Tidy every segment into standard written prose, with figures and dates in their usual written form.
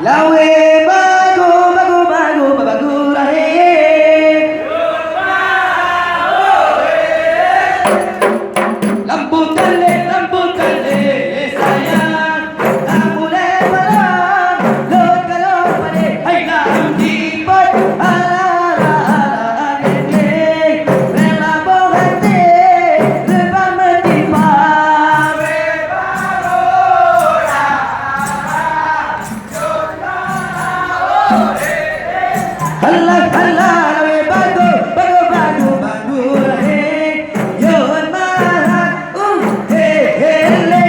lawe bagu bagu bagu bagu rahim. Lampu tale sayang, tak boleh malam. Lot kalau pada hai lam dipat ala ini. Rela bohati lepas mentimpa. Allah lawe bagu bagu bagu bagu rahim. Yon marah hele.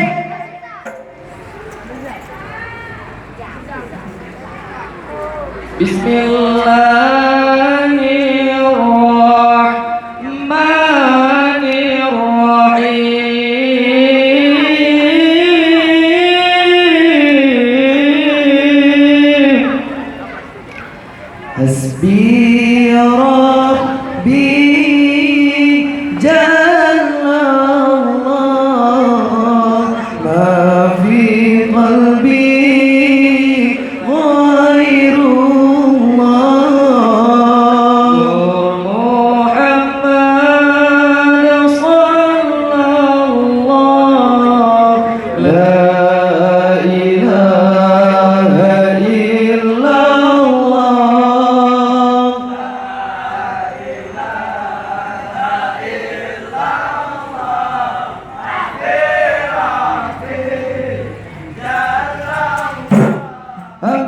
Bismillahirrahmanirrahim. Hasbi Rabbi Jallallah, ma fi qalbi ghairullah. Muhammad sallallahu la ilaha illallah.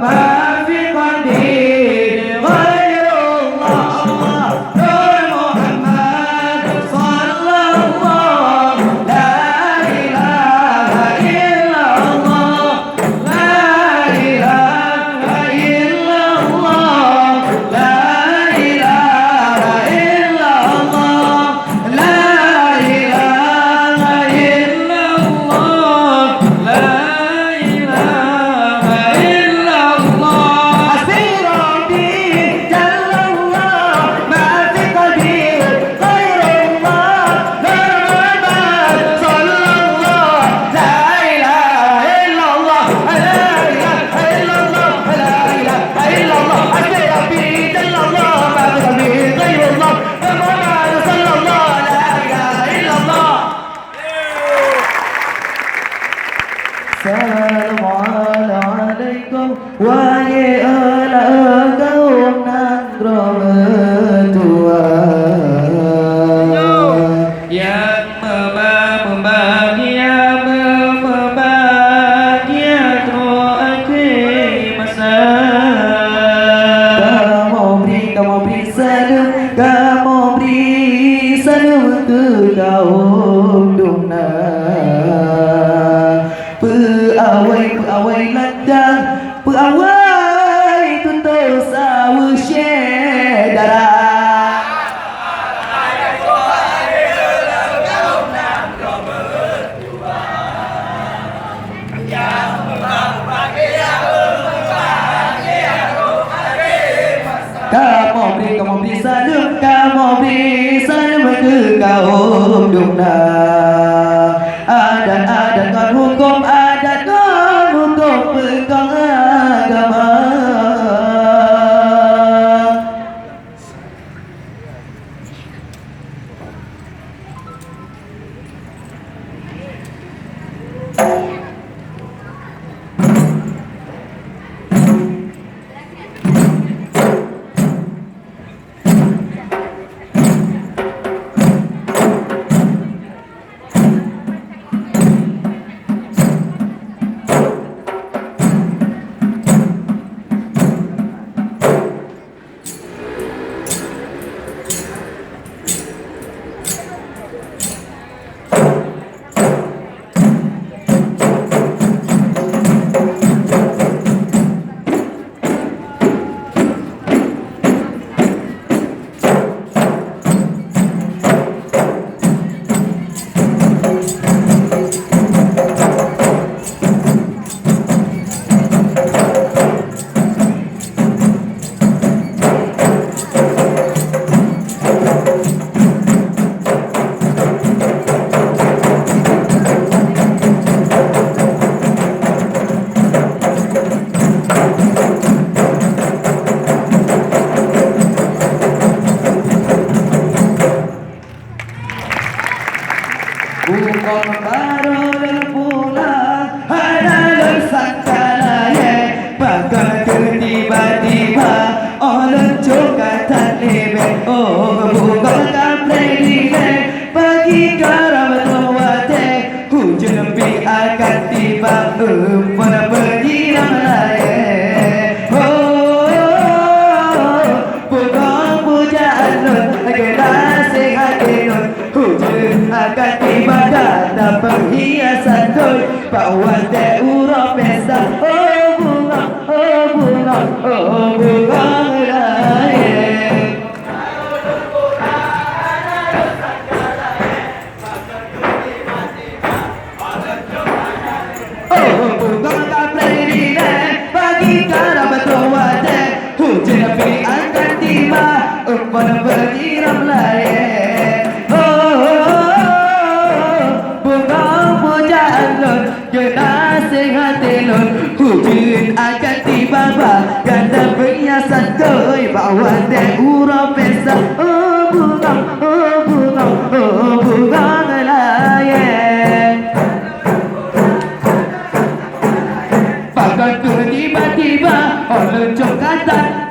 Ma fi qalbi ghairullah. Nur Muhammad sallallahu la ilaha illallah. La ilaha illallah. La ilaha illallah. La ilaha illallah. La ilaha illallah. Hasbi Rabbi Jallallah, ma fi qalbi ghairullah. Nur Muhammad sallallahu la ilaha illallah. La ilaha illallah. La ilaha illallah. Hasbi Rabbi Jallallah, ma fi qalbi ghairullah. Nur Muhammad sallallahu la ilaha illallah. Assalamualaikum wahai ala kaum nagro berdua yang membahagia akhir masa. Kamu beri salam ke kaum duna. Peawai ladang, peawai tuntut sawu syedara. Kamu beri salam ke kaum duna. Adat kan hukum, adat kan hukum pegang agama. tiba pada penyiram layak. Bukan pujaan nun, generasi hati nun. Hujan akan tiba datang perhiasan nun. Bawa teh urap pesta. Bunga, bunga, bunga layak. Bunga kaplay Rina, bagi cara betul wajah. Hujan api akan tiba, pada penyiram layak. Bunga pujaan nun, generasi hati nun. Hujan akan tiba, ganda perhiasan koi. Bawa teh urap pesta. Bunga, bunga, bunga layak. Bahkan tiba-tiba oleh jokatan.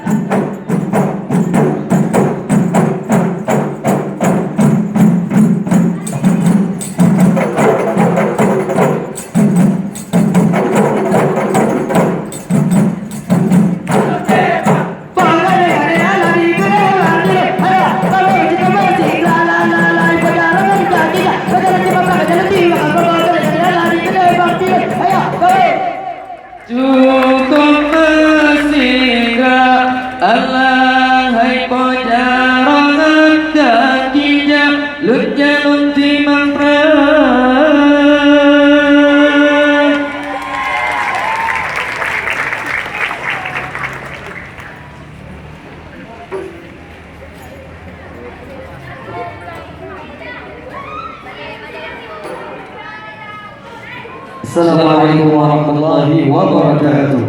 Cukup mesingga Allah hai pojarangan kakinya lutnya lunti mangpran. Assalamualaikum warahmatullahi wabarakatuh.